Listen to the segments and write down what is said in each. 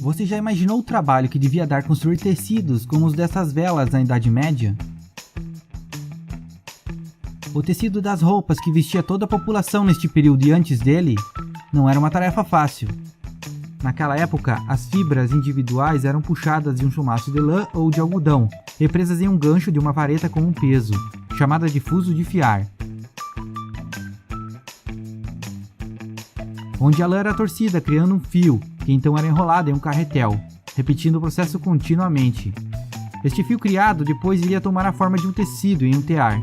Você já imaginou o trabalho que devia dar construir tecidos como os dessas velas na Idade Média? O tecido das roupas que vestia toda a população neste período e antes dele não era uma tarefa fácil. Naquela época, as fibras individuais eram puxadas de um chumaço de lã ou de algodão e presas em um gancho de uma vareta com um peso, chamada de fuso de fiar, onde a lã era torcida, criando um fio, que então era enrolado em um carretel, repetindo o processo continuamente. Este fio criado depois iria tomar a forma de um tecido em um tear.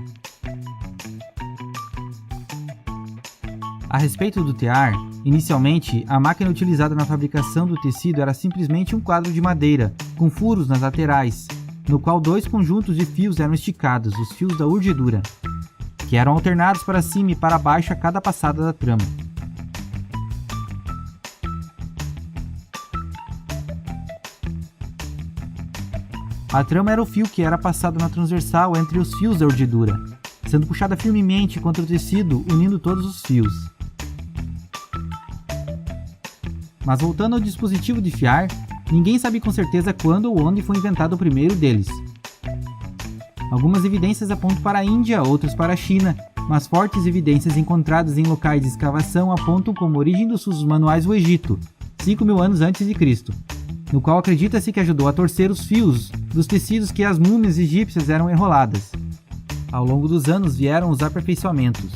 A respeito do tear, inicialmente, a máquina utilizada na fabricação do tecido era simplesmente um quadro de madeira, com furos nas laterais, no qual dois conjuntos de fios eram esticados, os fios da urdidura, que eram alternados para cima e para baixo a cada passada da trama. A trama era o fio que era passado na transversal entre os fios da urdidura, sendo puxada firmemente contra o tecido, unindo todos os fios. Mas voltando ao dispositivo de fiar, ninguém sabe com certeza quando ou onde foi inventado o primeiro deles. Algumas evidências apontam para a Índia, outras para a China, mas fortes evidências encontradas em locais de escavação apontam como origem dos usos manuais o Egito, 5.000 anos antes de Cristo, no qual acredita-se que ajudou a torcer os fios dos tecidos que as múmias egípcias eram enroladas. Ao longo dos anos vieram os aperfeiçoamentos.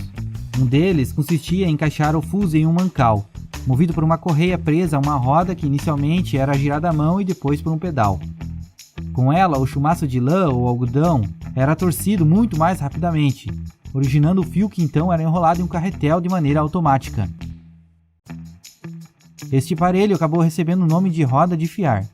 Um deles consistia em encaixar o fuso em um mancal, movido por uma correia presa a uma roda que inicialmente era girada à mão e depois por um pedal. Com ela, o chumaço de lã ou algodão era torcido muito mais rapidamente, originando o fio que então era enrolado em um carretel de maneira automática. Este aparelho acabou recebendo o nome de roda de fiar.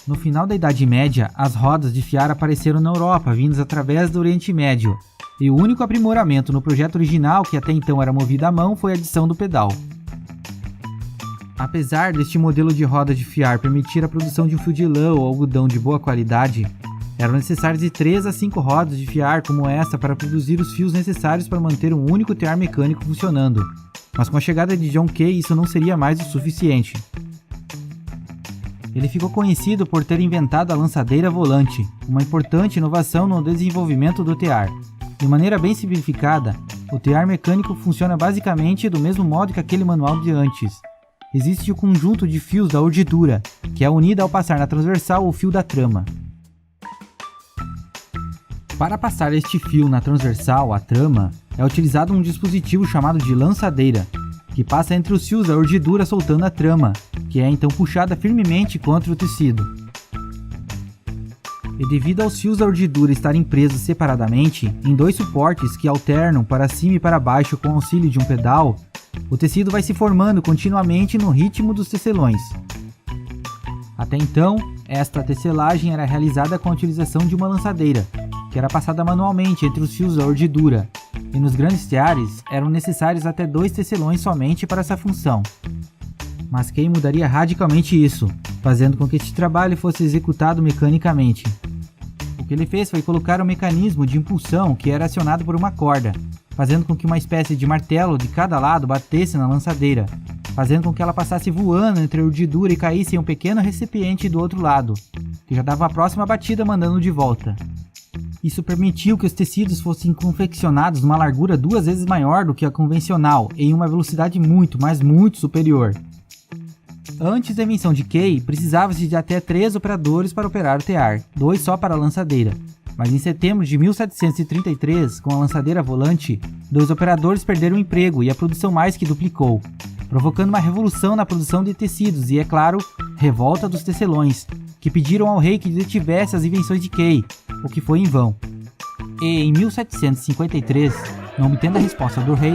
No final da Idade Média, as rodas de fiar apareceram na Europa, vindas através do Oriente Médio, e o único aprimoramento no projeto original, que até então era movido à mão, foi a adição do pedal. Apesar deste modelo de roda de fiar permitir a produção de um fio de lã ou algodão de boa qualidade, eram necessárias de 3 a 5 rodas de fiar como esta para produzir os fios necessários para manter um único tear mecânico funcionando, mas com a chegada de John Kay isso não seria mais o suficiente. Ele ficou conhecido por ter inventado a lançadeira volante, uma importante inovação no desenvolvimento do tear. De maneira bem simplificada, o tear mecânico funciona basicamente do mesmo modo que aquele manual de antes. Existe o conjunto de fios da urdidura, que é unida ao passar na transversal o fio da trama. Para passar este fio na transversal, a trama, é utilizado um dispositivo chamado de lançadeira, que passa entre os fios da urdidura soltando a trama, que é então puxada firmemente contra o tecido. E devido aos fios da urdidura estarem presos separadamente, em 2 suportes que alternam para cima e para baixo com o auxílio de um pedal, o tecido vai se formando continuamente no ritmo dos tecelões. Até então, esta tecelagem era realizada com a utilização de uma lançadeira, que era passada manualmente entre os fios da urdidura, e nos grandes teares eram necessários até 2 tecelões somente para essa função. Mas Kay mudaria radicalmente isso, fazendo com que este trabalho fosse executado mecanicamente. O que ele fez foi colocar um mecanismo de impulsão que era acionado por uma corda, fazendo com que uma espécie de martelo de cada lado batesse na lançadeira, fazendo com que ela passasse voando entre a urdidura e caísse em um pequeno recipiente do outro lado, que já dava a próxima batida mandando de volta. Isso permitiu que os tecidos fossem confeccionados numa largura 2 vezes maior do que a convencional e em uma velocidade muito, mas muito superior. Antes da invenção de Kay, precisava-se de até 3 operadores para operar o tear, 2 só para a lançadeira. Mas em setembro de 1733, com a lançadeira volante, 2 operadores perderam o emprego e a produção mais que duplicou, provocando uma revolução na produção de tecidos e, é claro, revolta dos tecelões, que pediram ao rei que detivesse as invenções de Kay, o que foi em vão. E em 1753, não obtendo a resposta do rei,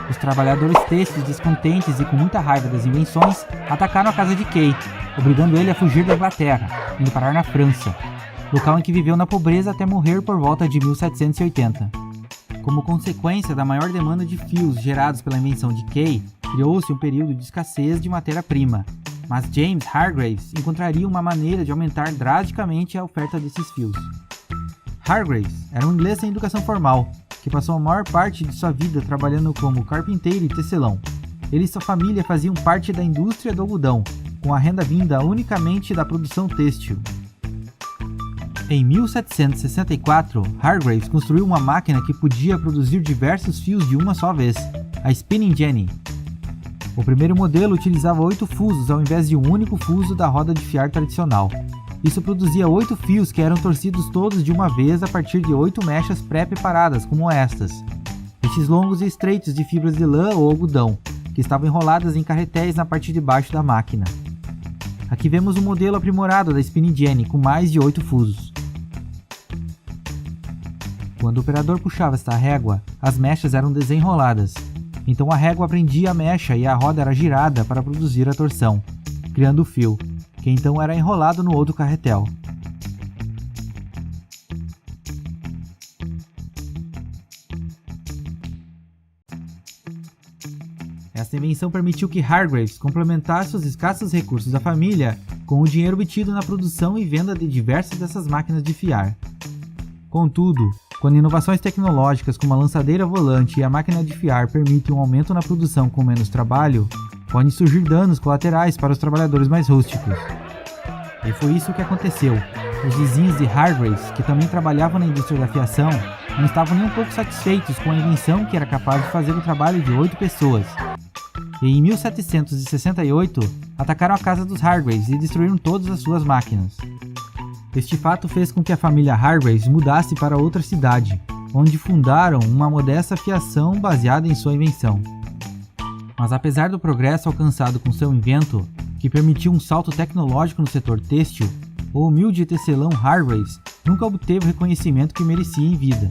os trabalhadores têxteis, descontentes e com muita raiva das invenções, atacaram a casa de Kay, obrigando ele a fugir da Inglaterra, indo parar na França, local em que viveu na pobreza até morrer por volta de 1780. Como consequência da maior demanda de fios gerados pela invenção de Kay, criou-se um período de escassez de matéria-prima, mas James Hargreaves encontraria uma maneira de aumentar drasticamente a oferta desses fios. Hargreaves era um inglês sem educação formal, que passou a maior parte de sua vida trabalhando como carpinteiro e tecelão. ele e sua família faziam parte da indústria do algodão, com a renda vinda unicamente da produção têxtil. Em 1764, Hargreaves construiu uma máquina que podia produzir diversos fios de uma só vez, a Spinning Jenny. O primeiro modelo utilizava 8 fusos ao invés de um único fuso da roda de fiar tradicional. Isso produzia 8 fios que eram torcidos todos de uma vez a partir de 8 mechas pré-preparadas, como estas. Estes longos e estreitos de fibras de lã ou algodão, que estavam enroladas em carretéis na parte de baixo da máquina. Aqui vemos um modelo aprimorado da Spinning Jenny com mais de 8 fusos. Quando o operador puxava esta régua, as mechas eram desenroladas. Então a régua prendia a mecha e a roda era girada para produzir a torção, criando o fio, que então era enrolado no outro carretel. Esta invenção permitiu que Hargreaves complementasse os escassos recursos da família com o dinheiro obtido na produção e venda de diversas dessas máquinas de fiar. Contudo, quando inovações tecnológicas como a lançadeira volante e a máquina de fiar permitem um aumento na produção com menos trabalho, podem surgir danos colaterais para os trabalhadores mais rústicos. E foi isso que aconteceu. Os vizinhos de Hargreaves, que também trabalhavam na indústria da fiação, não estavam nem um pouco satisfeitos com a invenção que era capaz de fazer o trabalho de 8 pessoas. E em 1768, atacaram a casa dos Hargreaves e destruíram todas as suas máquinas. Este fato fez com que a família Hargreaves mudasse para outra cidade, onde fundaram uma modesta fiação baseada em sua invenção. Mas apesar do progresso alcançado com seu invento, que permitiu um salto tecnológico no setor têxtil, o humilde tecelão Hargreaves nunca obteve o reconhecimento que merecia em vida.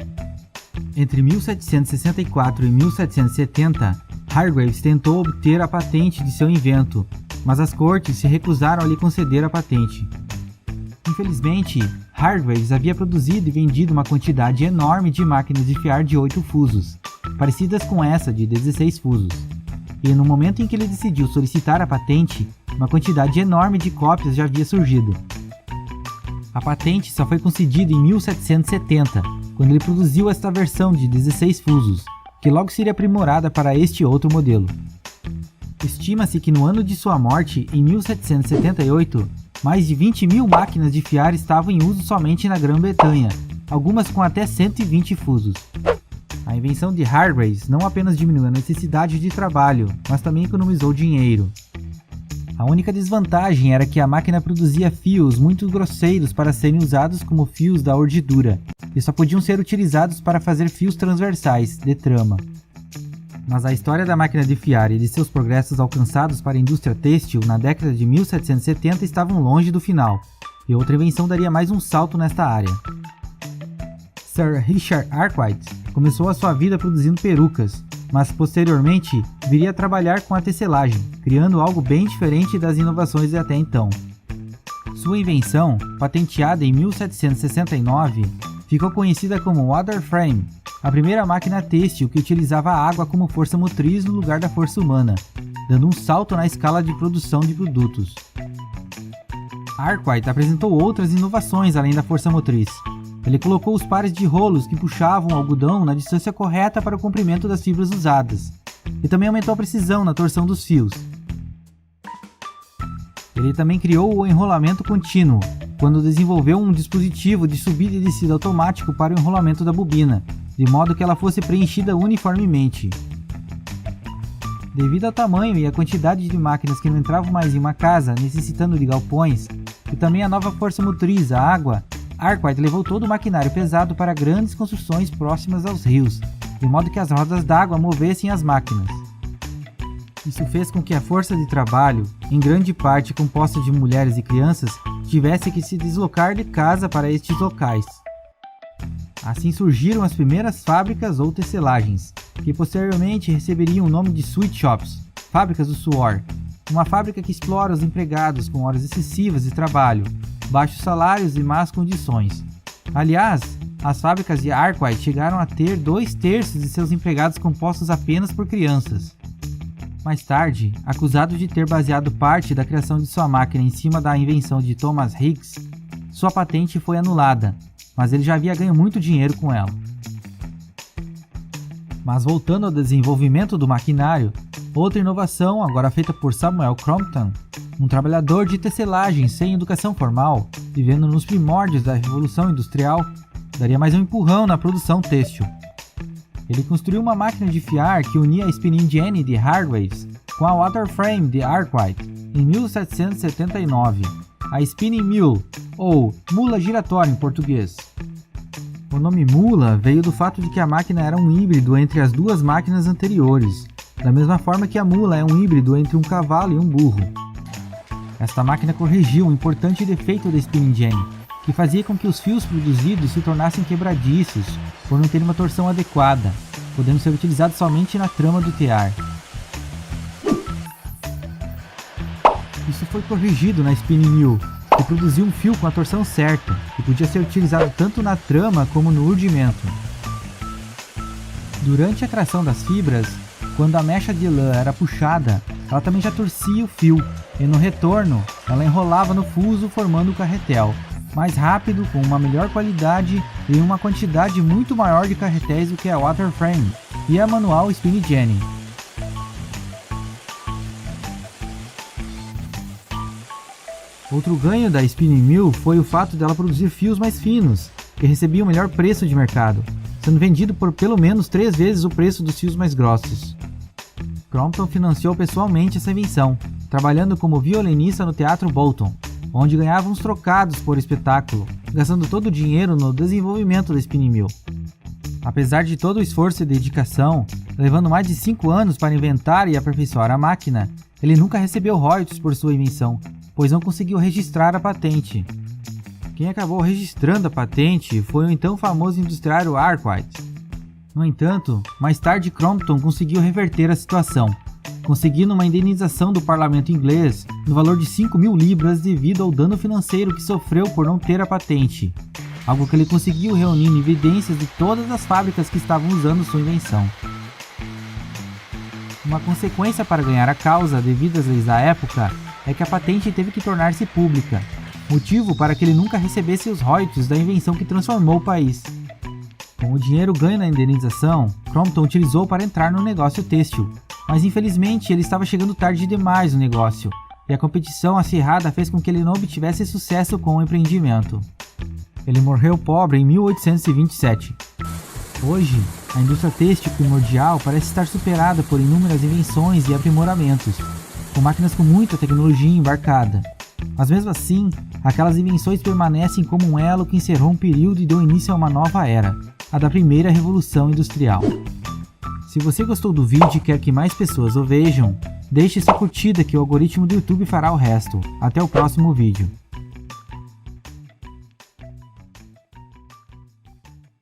Entre 1764 e 1770, Hargreaves tentou obter a patente de seu invento, mas as cortes se recusaram a lhe conceder a patente. Infelizmente, Hargreaves havia produzido e vendido uma quantidade enorme de máquinas de fiar de 8 fusos, parecidas com essa de 16 fusos. E no momento em que ele decidiu solicitar a patente, uma quantidade enorme de cópias já havia surgido. A patente só foi concedida em 1770, quando ele produziu esta versão de 16 fusos, que logo seria aprimorada para este outro modelo. Estima-se que no ano de sua morte, em 1778, mais de 20 mil máquinas de fiar estavam em uso somente na Grã-Bretanha, algumas com até 120 fusos. A invenção de Hargreaves não apenas diminuiu a necessidade de trabalho, mas também economizou dinheiro. A única desvantagem era que a máquina produzia fios muito grosseiros para serem usados como fios da ordidura, e só podiam ser utilizados para fazer fios transversais, de trama. Mas a história da máquina de fiar e de seus progressos alcançados para a indústria têxtil na década de 1770 estavam longe do final, e outra invenção daria mais um salto nesta área. Sir Richard Arkwright começou a sua vida produzindo perucas, mas posteriormente viria a trabalhar com a tecelagem, criando algo bem diferente das inovações de até então. Sua invenção, patenteada em 1769, ficou conhecida como Waterframe, a primeira máquina têxtil que utilizava a água como força motriz no lugar da força humana, dando um salto na escala de produção de produtos. Arkwright apresentou outras inovações além da força motriz. Ele colocou os pares de rolos que puxavam o algodão na distância correta para o comprimento das fibras usadas, e também aumentou a precisão na torção dos fios. Ele também criou o enrolamento contínuo, quando desenvolveu um dispositivo de subida e descida automático para o enrolamento da bobina, de modo que ela fosse preenchida uniformemente. Devido ao tamanho e à quantidade de máquinas que não entravam mais em uma casa, necessitando de galpões, e também a nova força motriz, a água, Arkwright levou todo o maquinário pesado para grandes construções próximas aos rios, de modo que as rodas d'água movessem as máquinas. Isso fez com que a força de trabalho, em grande parte composta de mulheres e crianças, tivesse que se deslocar de casa para estes locais. Assim surgiram as primeiras fábricas ou tecelagens, que posteriormente receberiam o nome de sweatshops, fábricas do suor, uma fábrica que explora os empregados com horas excessivas de trabalho, baixos salários e más condições. Aliás, as fábricas de Arkwright chegaram a ter 2/3 de seus empregados compostos apenas por crianças. Mais tarde, acusado de ter baseado parte da criação de sua máquina em cima da invenção de Thomas Higgs, sua patente foi anulada, mas ele já havia ganho muito dinheiro com ela. Mas voltando ao desenvolvimento do maquinário, Outra inovação, agora feita por Samuel Crompton, um trabalhador de tecelagem sem educação formal, vivendo nos primórdios da Revolução Industrial, daria mais um empurrão na produção têxtil. Ele construiu uma máquina de fiar que unia a spinning jenny de Hargreaves com a water frame de Arkwright em 1779, a spinning mule, ou mula giratória em português. O nome mula veio do fato de que a máquina era um híbrido entre as duas máquinas anteriores, da mesma forma que a mula é um híbrido entre um cavalo e um burro. Esta máquina corrigiu um importante defeito da spinning jenny, que fazia com que os fios produzidos se tornassem quebradiços por não ter uma torção adequada, podendo ser utilizados somente na trama do tear. Isso foi corrigido na spinning mule, que produzia um fio com a torção certa e podia ser utilizado tanto na trama como no urdimento. Durante a tração das fibras, quando a mecha de lã era puxada, ela também já torcia o fio, e no retorno, ela enrolava no fuso formando o carretel, mais rápido, com uma melhor qualidade e uma quantidade muito maior de carretéis do que a water frame e a manual spinning jenny. Outro ganho da spinning mule foi o fato dela produzir fios mais finos, que recebiam o melhor preço de mercado, sendo vendido por pelo menos 3 vezes o preço dos fios mais grossos. Crompton financiou pessoalmente essa invenção, trabalhando como violinista no Teatro Bolton, onde ganhava uns trocados por espetáculo, gastando todo o dinheiro no desenvolvimento da spinning mule. Apesar de todo o esforço e dedicação, levando mais de 5 anos para inventar e aperfeiçoar a máquina, ele nunca recebeu royalties por sua invenção, pois não conseguiu registrar a patente. Quem acabou registrando a patente foi o então famoso industriário Arkwright. No entanto, mais tarde Crompton conseguiu reverter a situação, conseguindo uma indenização do parlamento inglês no valor de 5.000 libras devido ao dano financeiro que sofreu por não ter a patente, algo que ele conseguiu reunindo evidências de todas as fábricas que estavam usando sua invenção. Uma consequência para ganhar a causa devido às leis da época é que a patente teve que tornar-se pública, motivo para que ele nunca recebesse os royalties da invenção que transformou o país. Com o dinheiro ganho na indenização, Crompton utilizou para entrar no negócio têxtil, mas infelizmente ele estava chegando tarde demais no negócio, e a competição acirrada fez com que ele não obtivesse sucesso com o empreendimento. Ele morreu pobre em 1827. Hoje, a indústria têxtil primordial parece estar superada por inúmeras invenções e aprimoramentos, com máquinas com muita tecnologia embarcada. Mas mesmo assim, aquelas invenções permanecem como um elo que encerrou um período e deu início a uma nova era, a da primeira revolução industrial. Se você gostou do vídeo e quer que mais pessoas o vejam, deixe sua curtida que o algoritmo do YouTube fará o resto. Até o próximo vídeo.